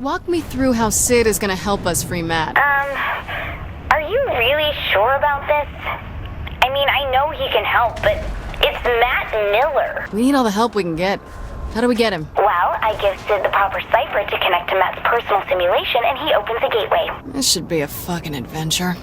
walk me through how Sid is gonna help us free Matt. Are you really sure about this? I mean, I know he can help, but it's Matt Miller. We need all the help we can get. How do we get him? Well, I give Sid the proper cipher to connect to Matt's personal simulation, and he opens the gateway. This should be a fucking adventure.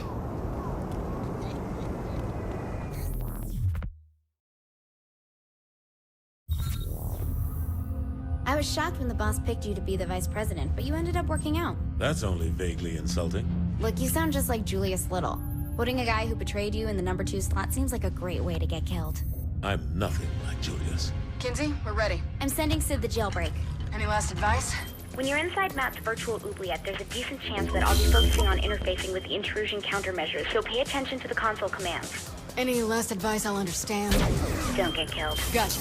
I was shocked when the boss picked you to be the vice president, but you ended up working out. That's only vaguely insulting. Look, you sound just like Julius Little. Putting a guy who betrayed you in the number 2 slot seems like a great way to get killed. I'm nothing like Julius. Kinsey, we're ready. I'm sending Sid the jailbreak. Any last advice? When you're inside Matt's virtual oubliette, there's a decent chance that I'll be focusing on interfacing with the intrusion countermeasures, so pay attention to the console commands. Any last advice I'll understand? Don't get killed. Gotcha.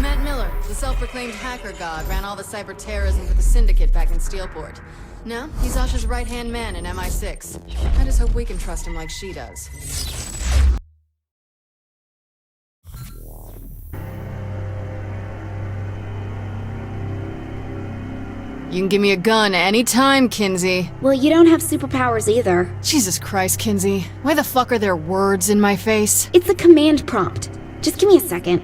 Matt Miller, the self-proclaimed hacker god, ran all the cyber terrorism for the Syndicate back in Steelport. Now, he's Asha's right-hand man in MI6. I just hope we can trust him like she does. You can give me a gun anytime, Kinsey. Well, you don't have superpowers either. Jesus Christ, Kinsey. Why the fuck are there words in my face? It's a command prompt. Just give me a second.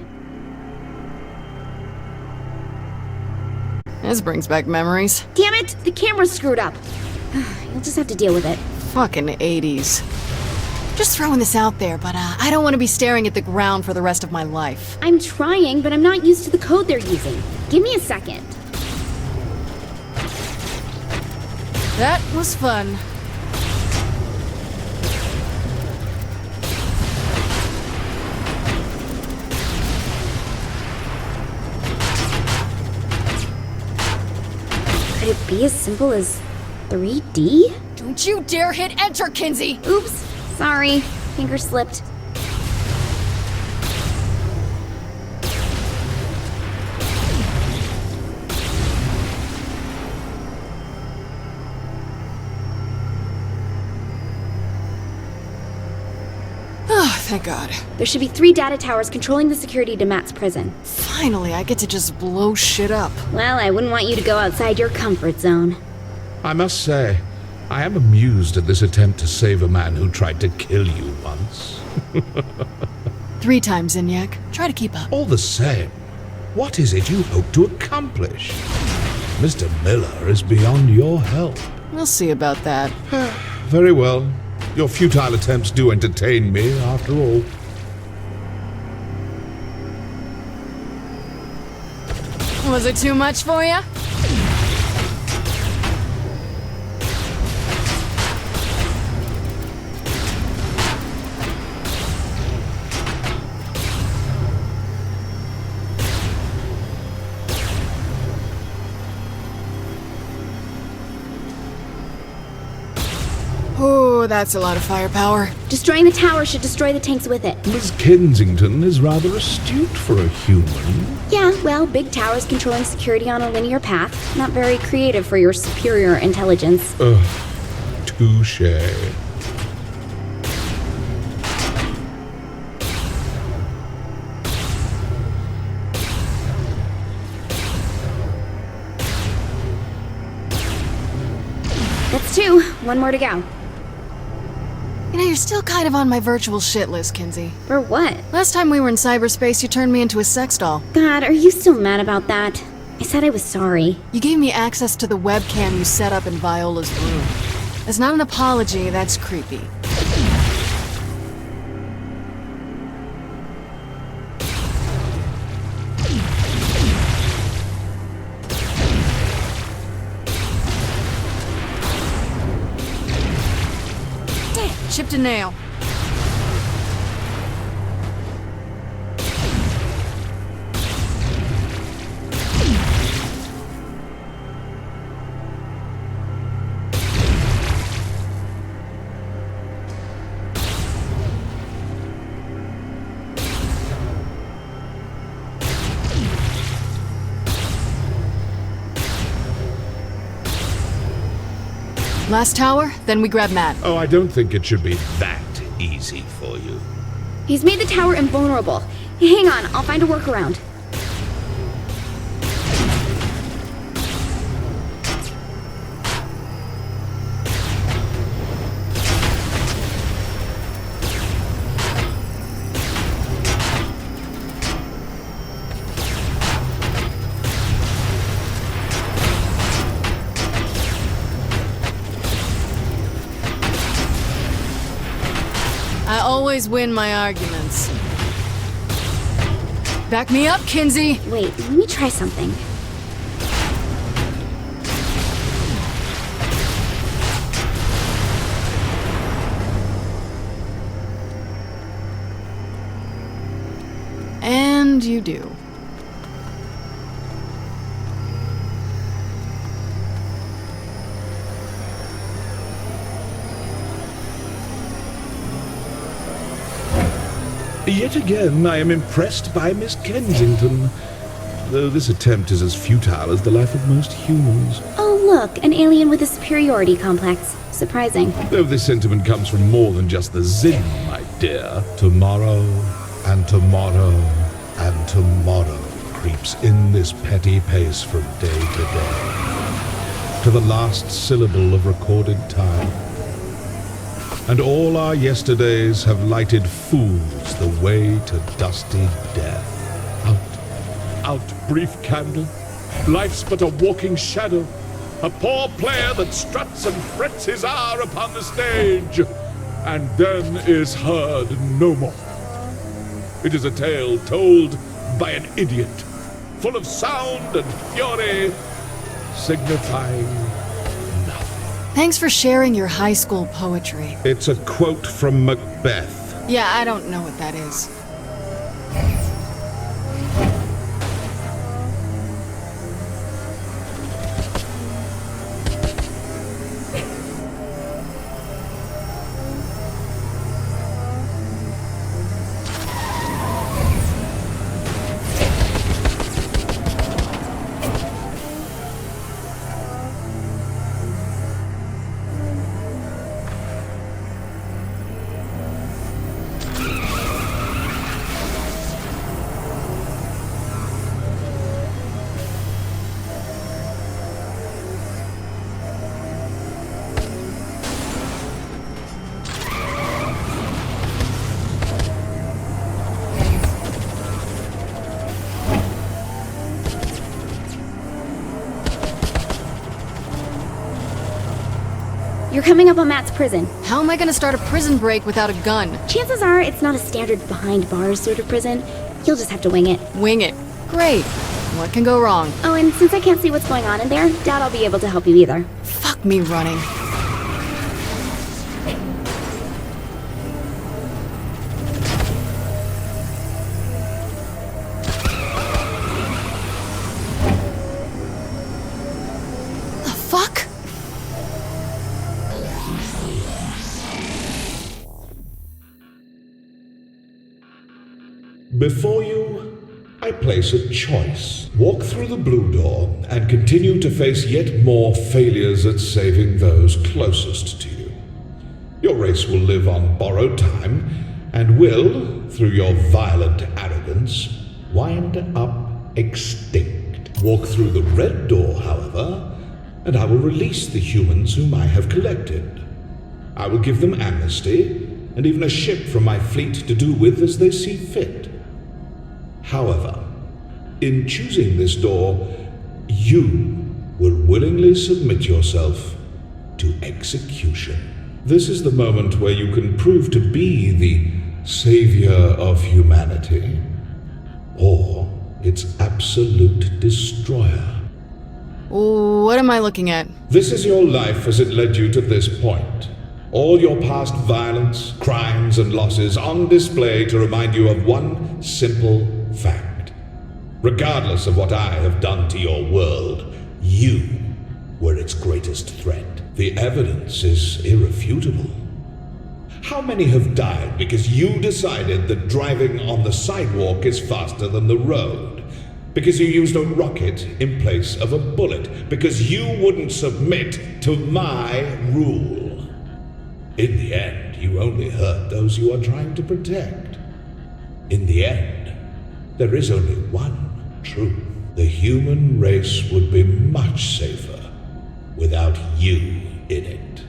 This brings back memories. Damn it! The camera's screwed up. You'll just have to deal with it. Fucking 80s. Just throwing this out there, but I don't want to be staring at the ground for the rest of my life. I'm trying, but I'm not used to the code they're using. Give me a second. That was fun. Could it be as simple as 3D? Don't you dare hit enter, Kinsey! Oops, sorry. Finger slipped. Oh, thank God. There should be 3 data towers controlling the security to Matt's prison. Finally, I get to just blow shit up. Well, I wouldn't want you to go outside your comfort zone. I must say, I am amused at this attempt to save a man who tried to kill you once. 3 times, Zinyak. Try to keep up. All the same, what is it you hope to accomplish? Mr. Miller is beyond your help. We'll see about that. Very well. Your futile attempts do entertain me, after all. Was it too much for you? Oh, that's a lot of firepower. Destroying the tower should destroy the tanks with it. Miss Kensington is rather astute for a human. Yeah, well, big towers controlling security on a linear path. Not very creative for your superior intelligence. Touche. That's 2. 1 more to go. You know, you're still kind of on my virtual shit list, Kinsey. For what? Last time we were in cyberspace, you turned me into a sex doll. God, are you still mad about that? I said I was sorry. You gave me access to the webcam you set up in Viola's room. That's not an apology, that's creepy. Damn, chipped a nail. Last tower, then we grab Matt. Oh, I don't think it should be that easy for you. He's made the tower invulnerable. Hang on, I'll find a workaround. I always win my arguments. Back me up, Kinsey! Wait, let me try something. And you do. Yet again, I am impressed by Miss Kensington, though this attempt is as futile as the life of most humans. Oh, look, an alien with a superiority complex. Surprising. Though this sentiment comes from more than just the Zin, my dear. Tomorrow, and tomorrow, and tomorrow creeps in this petty pace from day to day, to the last syllable of recorded time. And all our yesterdays have lighted fools the way to dusty death. Out, brief candle. Life's but a walking shadow, a poor player that struts and frets his hour upon the stage, and then is heard no more. It is a tale told by an idiot, full of sound and fury, signifying nothing. Thanks for sharing your high school poetry. It's a quote from Macbeth. Yeah, I don't know what that is. You're coming up on Matt's prison. How am I gonna start a prison break without a gun? Chances are it's not a standard behind bars sort of prison. You'll just have to wing it. Wing it. Great. What can go wrong? Oh, and since I can't see what's going on in there, doubt I'll be able to help you either. Fuck me running. The fuck? Before you, I place a choice. Walk through the blue door and continue to face yet more failures at saving those closest to you. Your race will live on borrowed time and will, through your violent arrogance, wind up extinct. Walk through the red door, however, and I will release the humans whom I have collected. I will give them amnesty and even a ship from my fleet to do with as they see fit. However, in choosing this door, you will willingly submit yourself to execution. This is the moment where you can prove to be the savior of humanity, or its absolute destroyer. What am I looking at? This is your life as it led you to this point. All your past violence, crimes, and losses on display to remind you of one simple fact. Regardless of what I have done to your world, you were its greatest threat. The evidence is irrefutable. How many have died because you decided that driving on the sidewalk is faster than the road? Because you used a rocket in place of a bullet? Because you wouldn't submit to my rule? In the end, you only hurt those you are trying to protect. In the end, There is only one truth. The human race would be much safer without you in it.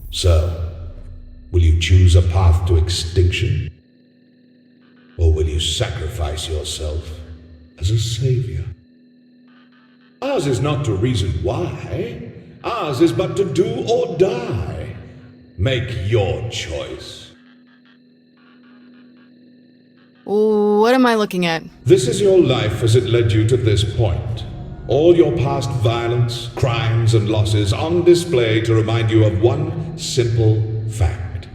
So, will you choose a path to extinction? Or will you sacrifice yourself as a savior? Ours is not to reason why. Ours is but to do or die. Make your choice. What am I looking at? This is your life as it led you to this point. All your past violence, crimes, and losses on display to remind you of one simple fact.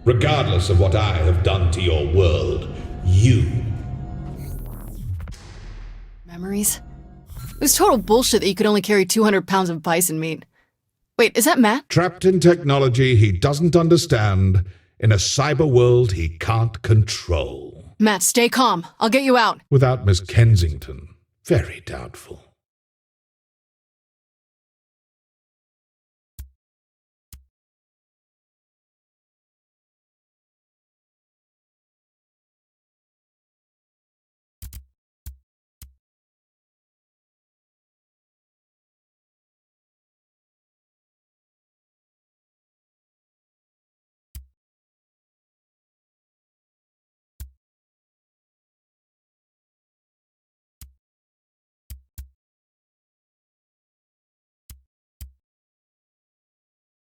Regardless of what I have done to your world, you. Memories? It was total bullshit that you could only carry 200 pounds of bison meat. Wait, is that Matt? Trapped in technology he doesn't understand, in a cyber world he can't control. Matt, stay calm. I'll get you out. Without Miss Kensington, very doubtful.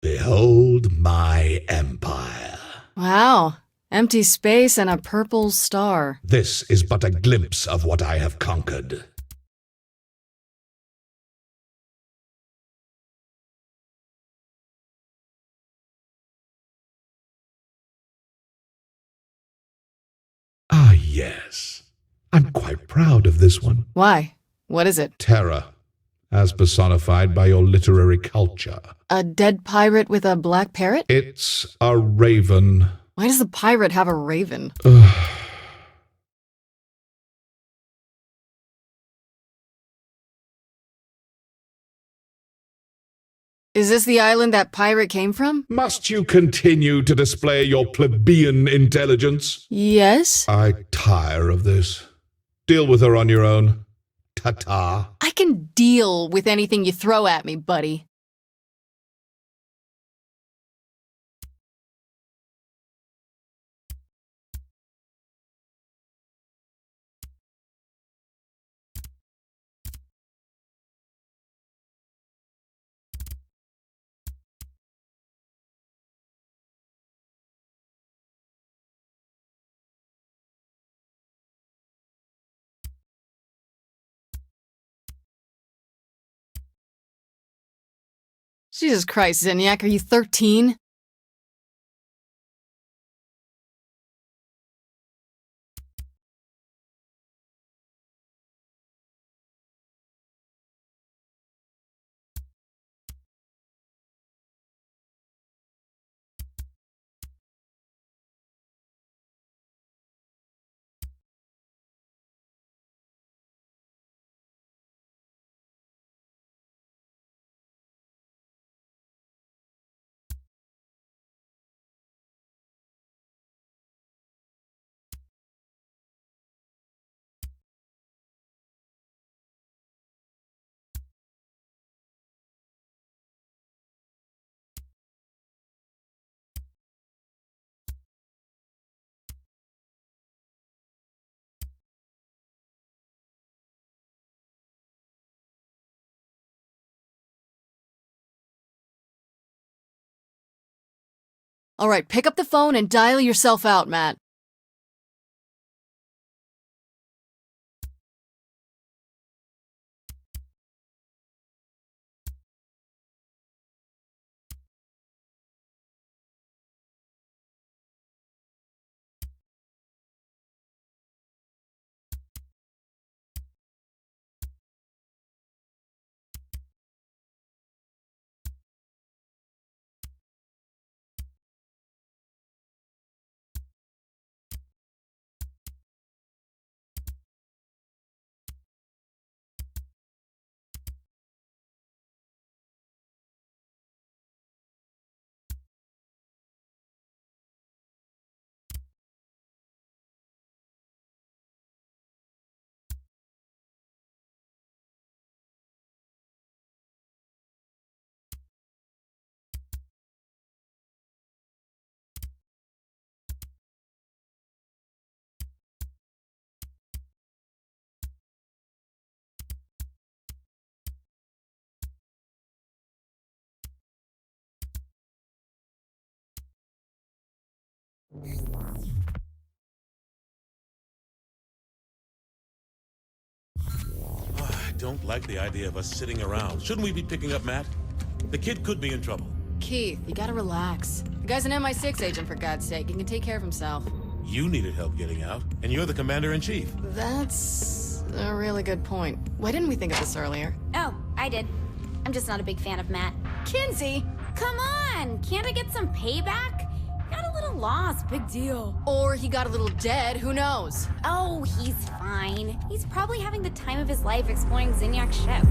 Behold my empire. Wow. Empty space and a purple star. This is but a glimpse of what I have conquered. yes. I'm quite proud of this one. Why? What is it? Terror, as personified by your literary culture. A dead pirate with a black parrot? It's a raven. Why does the pirate have a raven? Is this the island that pirate came from? Must you continue to display your plebeian intelligence? Yes. I tire of this. Deal with her on your own. Ta-ta. I can deal with anything you throw at me, buddy. Jesus Christ, Zinyak, are you 13? All right, pick up the phone and dial yourself out, Matt. I don't like the idea of us sitting around. Shouldn't we be picking up Matt? The kid could be in trouble. Keith, you gotta relax. The guy's an MI6 agent, for God's sake. He can take care of himself. You needed help getting out, and you're the commander-in-chief. That's a really good point. Why didn't we think of this earlier? Oh, I did. I'm just not a big fan of Matt. Kinsey! Come on! Can't I get some payback? Got a little lost, big deal. Or he got a little dead, who knows? Oh, he's fine. He's probably having the time of his life exploring Zinyak's ship.